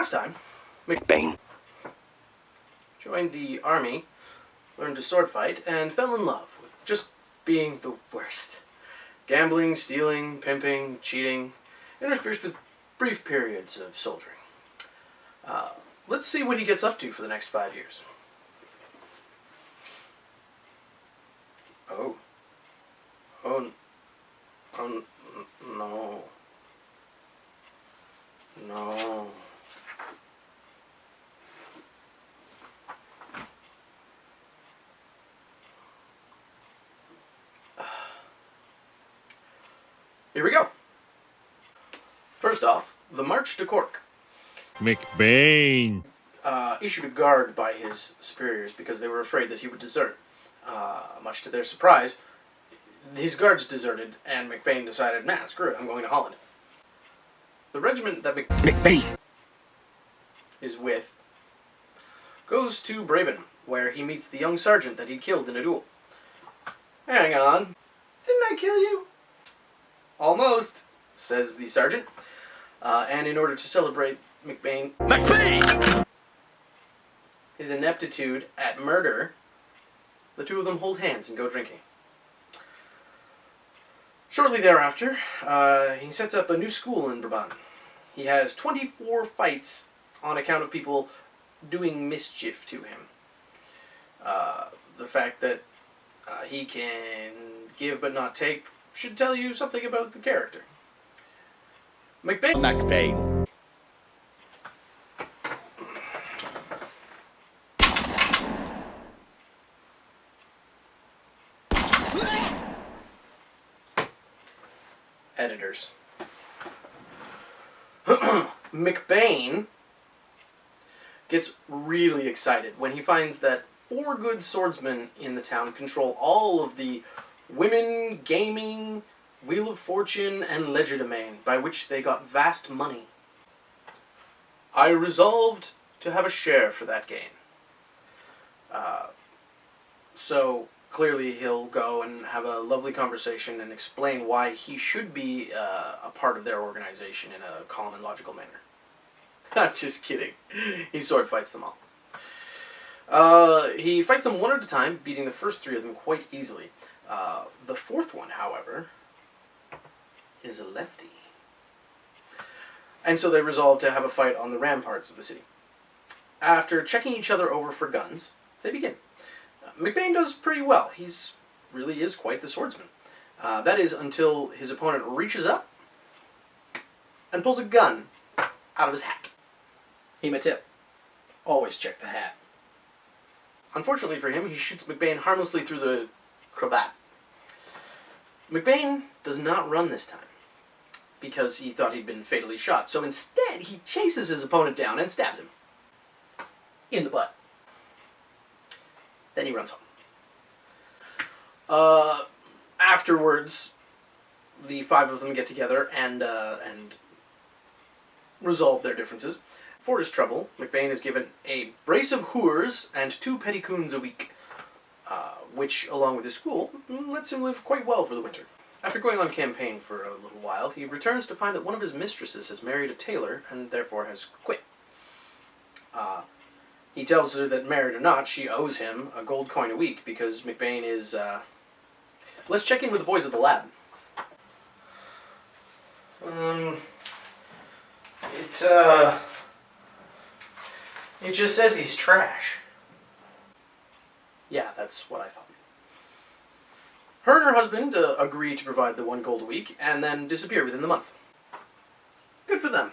last time, McBane joined the army, learned to sword fight, and fell in love with just being the worst. Gambling, stealing, pimping, cheating, interspersed with brief periods of soldiering. Let's see what he gets up to for the next 5 years. Oh. Oh. Oh, no. No. Here we go. First off, the march to Cork. McBane Issued a guard by his superiors because they were afraid that he would desert. Much to their surprise, his guards deserted, and McBane decided, nah, screw it, I'm going to Holland. The regiment that McBane is with goes to Burban, where he meets the young sergeant that he killed in a duel. Hang on, didn't I kill you? Almost, says the sergeant. And in order to celebrate McBane his ineptitude at murder, the two of them hold hands and go drinking. Shortly thereafter, he sets up a new school in Burban. He has 24 fights on account of people doing mischief to him. The fact that he can give but not take should tell you something about the character. McBane. Editors. McBane gets really excited when he finds that 4 good swordsmen in the town control all of the women, gaming, Wheel of Fortune, and legerdemain, by which they got vast money. I resolved to have a share for that gain. So clearly he'll go and have a lovely conversation and explain why he should be a part of their organization in a calm and logical manner. I'm just kidding. He sword fights them all. He fights them one at a time, beating the first 3 of them quite easily. The 4th one, however, is a lefty. And so they resolve to have a fight on the ramparts of the city. After checking each other over for guns, they begin. McBane does pretty well. He's really is quite the swordsman. That is until his opponent reaches up and pulls a gun out of his hat. Hema tip. Always check the hat. Unfortunately for him, he shoots McBane harmlessly through the cravat. McBane does not run this time, because he thought he'd been fatally shot. So instead, he chases his opponent down and stabs him in the butt. Then he runs home. Afterwards, the 5 of them get together and resolve their differences. For his trouble, McBane is given a brace of whores and 2 petticoons a week, which, along with his school, lets him live quite well for the winter. After going on campaign for a little while, he returns to find that one of his mistresses has married a tailor and therefore has quit. He tells her that, married or not, she owes him a gold coin a week because McBane is... Let's check in with the boys at the lab. It just says he's trash. Yeah, that's what I thought. Her and her husband agree to provide the 1 gold a week and then disappear within the month. Good for them.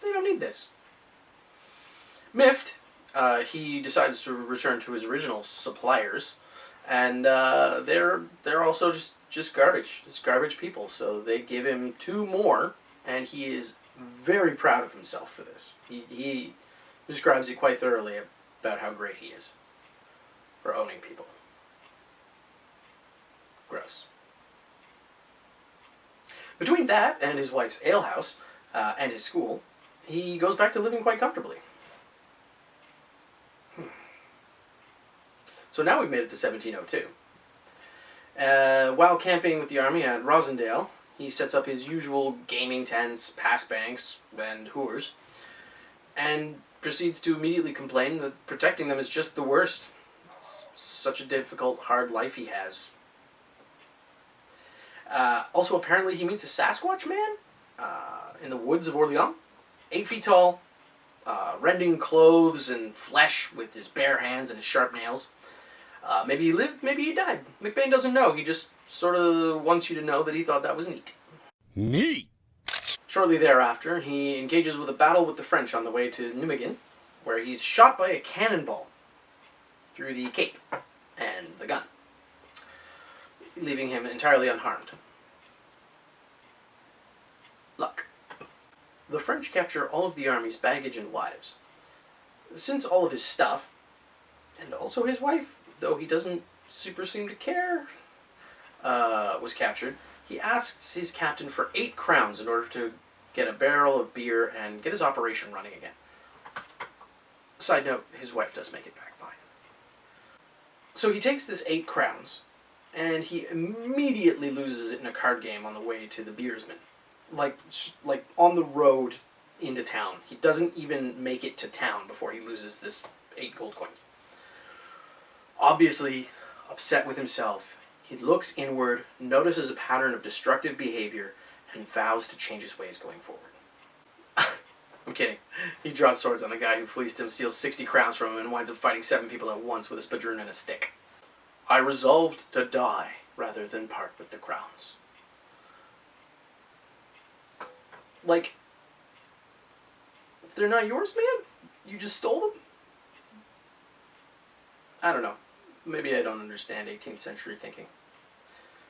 They don't need this. Miffed, he decides to return to his original suppliers, and they're also just garbage. Just garbage people. So they give him 2 more, and he is very proud of himself for this. He describes it quite thoroughly about how great he is for owning people. Gross. Between that and his wife's alehouse and his school, he goes back to living quite comfortably. So now we've made it to 1702. While camping with the army at Rosendale, he sets up his usual gaming tents, pass banks, and whores. and proceeds to immediately complain that protecting them is just the worst. It's such a difficult, hard life he has. Also, apparently he meets a Sasquatch man in the woods of Orleans. 8 feet tall, rending clothes and flesh with his bare hands and his sharp nails. Maybe he lived, maybe he died. McBane doesn't know. He just sort of wants you to know that he thought that was neat. Neat! Shortly thereafter, he engages with a battle with the French on the way to Nijmegen, where he's shot by a cannonball through the cape and the gun, leaving him entirely unharmed. Luck. The French capture all of the army's baggage and wives. Since all of his stuff, and also his wife, though he doesn't super seem to care, was captured, he asks his captain for 8 crowns in order to get a barrel of beer and get his operation running again. Side note, his wife does make it back fine. So he takes this 8 crowns, and he immediately loses it in a card game on the way to the beersman. Like on the road into town. He doesn't even make it to town before he loses this 8 gold coins. Obviously upset with himself, he looks inward, notices a pattern of destructive behavior, and vows to change his ways going forward. I'm kidding. He draws swords on the guy who fleeced him, steals 60 crowns from him, and winds up fighting 7 people at once with a spadroon and a stick. I resolved to die rather than part with the crowns. Like, they're not yours, man? You just stole them? I don't know. Maybe I don't understand 18th century thinking.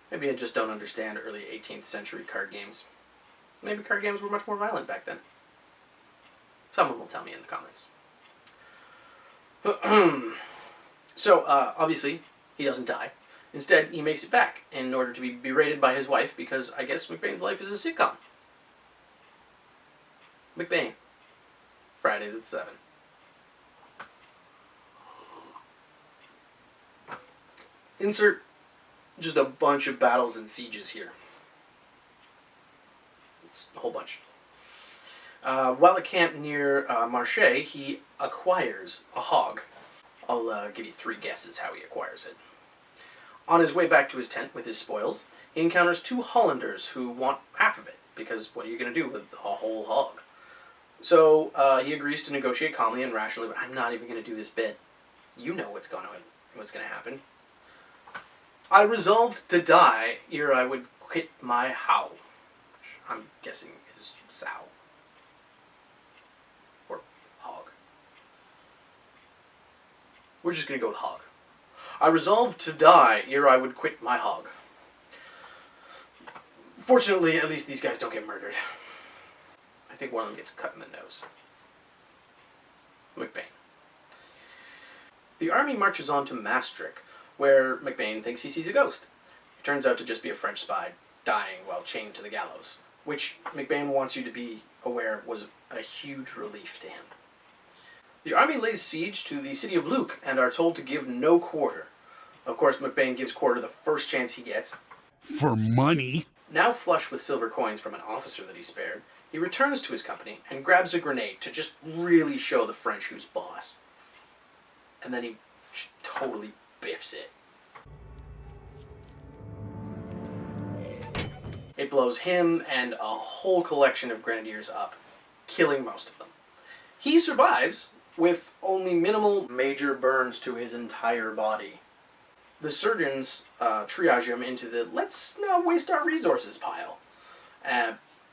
Maybe I just don't understand early 18th century card games. Maybe card games were much more violent back then. Someone will tell me in the comments. So, obviously, he doesn't die. Instead, he makes it back in order to be berated by his wife because I guess McBane's life is a sitcom. McBane. Fridays at 7. Insert just a bunch of battles and sieges here. It's a whole bunch. While at camp near Marche, he acquires a hog. I'll give you 3 guesses how he acquires it. On his way back to his tent with his spoils, he encounters 2 Hollanders who want half of it, because what are you going to do with a whole hog? So he agrees to negotiate calmly and rationally, but I'm not even going to do this bit. You know what's going to happen. I resolved to die ere I would quit my howl, which I'm guessing is sow. Or hog. We're just going to go with hog. I resolved to die ere I would quit my hog. Fortunately, at least these guys don't get murdered. I think one of them gets cut in the nose. McBane. The army marches on to Maastricht, where McBane thinks he sees a ghost. It turns out to just be a French spy dying while chained to the gallows, which McBane wants you to be aware was a huge relief to him. The army lays siege to the city of Luc and are told to give no quarter. Of course, McBane gives quarter the first chance he gets. For money? Now flush with silver coins from an officer that he spared, he returns to his company and grabs a grenade to just really show the French who's boss. And then he totally biffs it. It blows him and a whole collection of grenadiers up, killing most of them. He survives with only minimal major burns to his entire body. The surgeons triage him into the let's not waste our resources pile.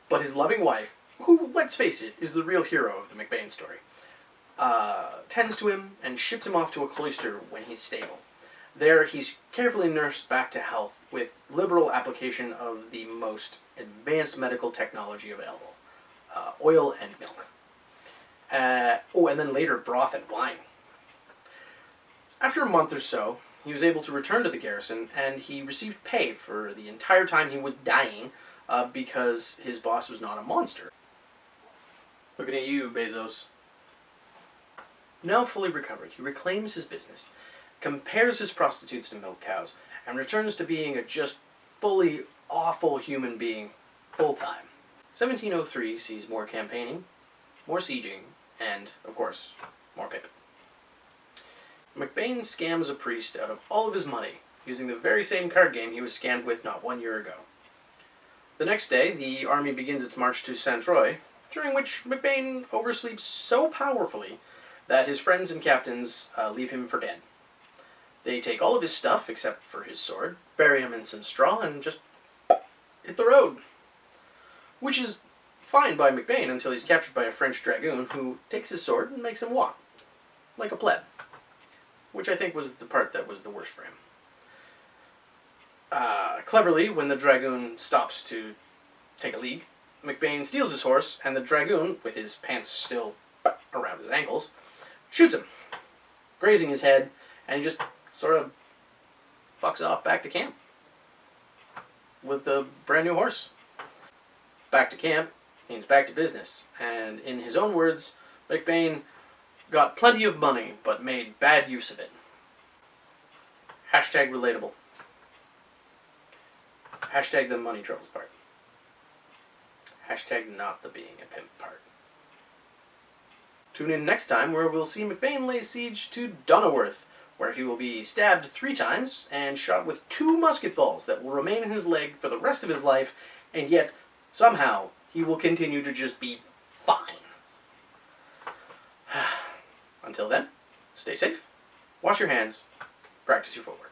But his loving wife, who, let's face it, is the real hero of the McBane story, tends to him and ships him off to a cloister when he's stable. There, he's carefully nursed back to health with liberal application of the most advanced medical technology available. Oil and milk. And then later broth and wine. After a month or so, he was able to return to the garrison, and he received pay for the entire time he was dying because his boss was not a monster. Looking at you, Bezos. Now fully recovered, he reclaims his business, compares his prostitutes to milk cows, and returns to being a just fully awful human being full-time. 1703 sees more campaigning, more sieging, And, of course, more pip. McBane scams a priest out of all of his money, using the very same card game he was scammed with not 1 year ago. The next day, the army begins its march to St. Troy, during which McBane oversleeps so powerfully that his friends and captains leave him for dead. They take all of his stuff, except for his sword, bury him in some straw, and just hit the road. Which is fine by McBane until he's captured by a French dragoon who takes his sword and makes him walk, like a pleb. Which I think was the part that was the worst for him. Cleverly, when the dragoon stops to take a leak, McBane steals his horse, and the dragoon, with his pants still around his ankles, shoots him, grazing his head, and he just sort of fucks off back to camp with a brand new horse. Back to camp means back to business, and in his own words, McBane got plenty of money, but made bad use of it. Hashtag relatable. Hashtag the money troubles part. Hashtag not the being a pimp part. Tune in next time where we'll see McBane lay siege to Donauworth, where he will be stabbed 3 times and shot with 2 musket balls that will remain in his leg for the rest of his life, and yet, somehow, he will continue to just be fine. Until then, stay safe, wash your hands, practice your footwork.